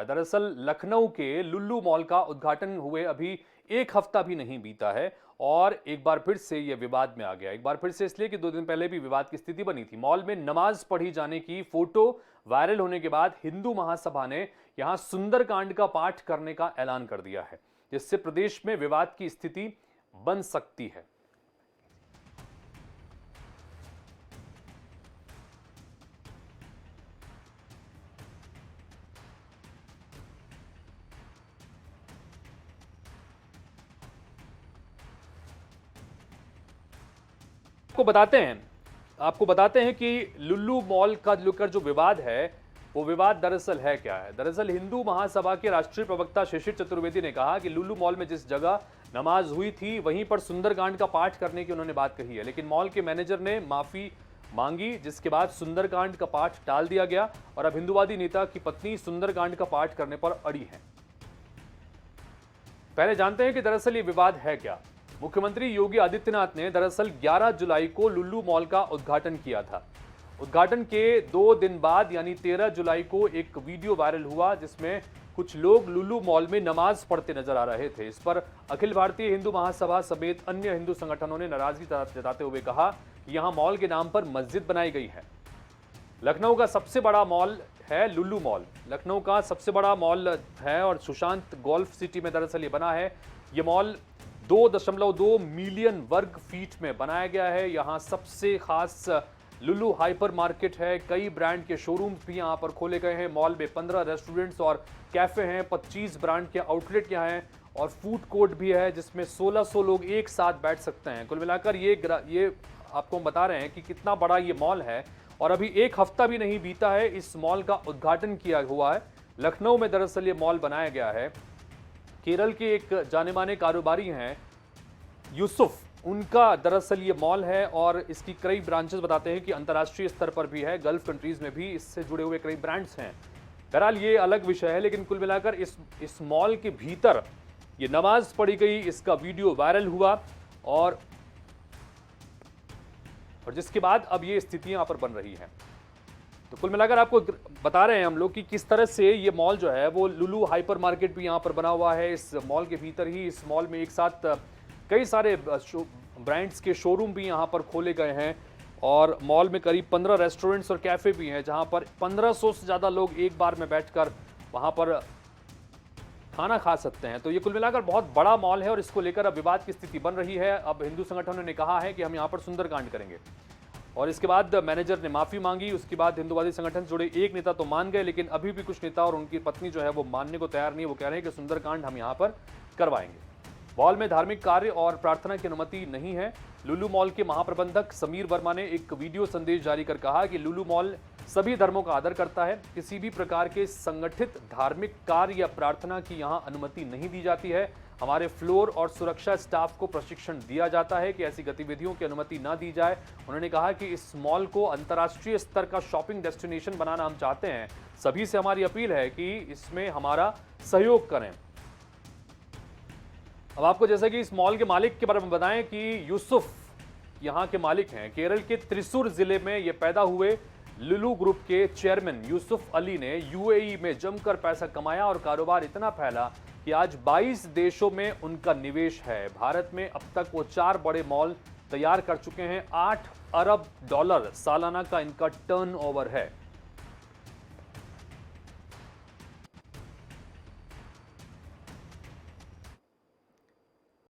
है। दरअसल लखनऊ के लुल्लू मॉल का उद्घाटन हुए अभी एक हफ्ता भी नहीं बीता है और एक बार फिर से यह विवाद में आ गया। एक बार फिर से इसलिए कि 2 दिन पहले भी विवाद की स्थिति बनी थी। मॉल में नमाज पढ़ी जाने की फोटो वायरल होने के बाद हिंदू महासभा ने यहां सुंदरकांड का पाठ करने का ऐलान कर दिया है, जिससे प्रदेश में विवाद की स्थिति बन सकती है। आपको बताते हैं कि लुल्लू मॉल का लेकर जो विवाद है, वो विवाद दरअसल है क्या है। दरअसल हिंदू महासभा के राष्ट्रीय प्रवक्ता शिशिर चतुर्वेदी ने कहा कि लुल्लू मॉल में जिस जगह नमाज हुई थी वहीं पर सुंदरकांड का पाठ करने की उन्होंने बात कही है, लेकिन मॉल के मैनेजर ने माफी मांगी, जिसके बाद सुंदरकांड का पाठ टाल दिया गया और अब हिंदुवादी नेता की पत्नी सुंदरकांड का पाठ करने पर अड़ी है। पहले जानते हैं कि दरअसल ये विवाद है क्या। मुख्यमंत्री योगी आदित्यनाथ ने दरअसल 11 जुलाई को लुल्लू मॉल का उद्घाटन किया था। उद्घाटन के 2 दिन बाद यानी 13 जुलाई को एक वीडियो वायरल हुआ जिसमें कुछ लोग लुल्लू मॉल में नमाज पढ़ते नजर आ रहे थे। इस पर अखिल भारतीय हिंदू महासभा समेत अन्य हिंदू संगठनों ने नाराजगी जताते हुए कहा कि यहां मॉल के नाम पर मस्जिद बनाई गई है। लखनऊ का सबसे बड़ा मॉल है लुल्लू मॉल। लखनऊ का सबसे बड़ा मॉल है और सुशांत गोल्फ सिटी में दरअसल ये बना है। ये मॉल 2.2 मिलियन वर्ग फीट में बनाया गया है। यहाँ सबसे खास लुल्लू हाइपर मार्केट है। कई ब्रांड के शोरूम्स भी यहाँ पर खोले गए हैं। मॉल में 15 रेस्टोरेंट्स और कैफे हैं। 25 ब्रांड के आउटलेट यहाँ हैं और फूड कोर्ट भी है जिसमें 1600 लोग एक साथ बैठ सकते हैं। कुल मिलाकर ये आपको हम बता रहे हैं कि कितना बड़ा ये मॉल है और अभी एक हफ्ता भी नहीं बीता है इस मॉल का उद्घाटन किया हुआ है। लखनऊ में दरअसल ये मॉल बनाया गया है। केरल के एक जाने माने कारोबारी हैं यूसुफ, उनका दरअसल ये मॉल है और इसकी कई ब्रांचेस बताते हैं कि अंतर्राष्ट्रीय स्तर पर भी है। गल्फ कंट्रीज में भी इससे जुड़े हुए कई ब्रांड्स हैं। बहरहाल ये अलग विषय है, लेकिन कुल मिलाकर इस मॉल के भीतर ये नमाज पढ़ी गई, इसका वीडियो वायरल हुआ और जिसके बाद अब ये स्थितियां यहां पर बन रही हैं। तो कुल मिलाकर आपको बता रहे हैं हम लोग कि किस तरह से ये मॉल जो है वो लुल्लू हाइपर मार्केट भी यहां पर बना हुआ है। इस मॉल के भीतर ही इस मॉल में एक साथ कई सारे ब्रांड्स के शोरूम भी यहां पर खोले गए हैं और मॉल में करीब 15 रेस्टोरेंट्स और कैफे भी हैं जहां पर 1500 से ज़्यादा लोग एक बार में बैठकर वहां पर खाना खा सकते हैं। तो ये कुल मिलाकर बहुत बड़ा मॉल है और इसको लेकर अब विवाद की स्थिति बन रही है। अब हिंदू संगठनों ने कहा है कि हम यहाँ पर सुंदरकांड करेंगे और इसके बाद मैनेजर ने माफी मांगी। उसके बाद हिंदुवादी संगठन से जुड़े एक नेता तो मान गए, लेकिन अभी भी कुछ नेता और उनकी पत्नी जो है वो मानने को तैयार नहीं। वो कह रहे हैं कि सुंदरकांड हम यहाँ पर करवाएंगे। मॉल में धार्मिक कार्य और प्रार्थना की अनुमति नहीं है। लुल्लू मॉल के महाप्रबंधक समीर वर्मा ने एक वीडियो संदेश जारी कर कहा कि लुल्लू मॉल सभी धर्मों का आदर करता है। किसी भी प्रकार के संगठित धार्मिक कार्य या प्रार्थना की यहां अनुमति नहीं दी जाती है। हमारे फ्लोर और सुरक्षा स्टाफ को प्रशिक्षण दिया जाता है कि ऐसी गतिविधियों की अनुमति ना दी जाए। उन्होंने कहा कि इस मॉल को अंतर्राष्ट्रीय स्तर का शॉपिंग डेस्टिनेशन बनाना हम चाहते हैं। सभी से हमारी अपील है कि इसमें हमारा सहयोग करें। अब आपको जैसा कि इस मॉल के मालिक के बारे में बताएं कि यूसुफ यहाँ के मालिक हैं। केरल के त्रिशूर जिले में ये पैदा हुए लुल्लू ग्रुप के चेयरमैन यूसुफ अली ने यूएई में जमकर पैसा कमाया और कारोबार इतना फैला कि आज 22 देशों में उनका निवेश है। भारत में अब तक वो 4 बड़े मॉल तैयार कर चुके हैं। $8 अरब सालाना का इनका टर्नओवर है।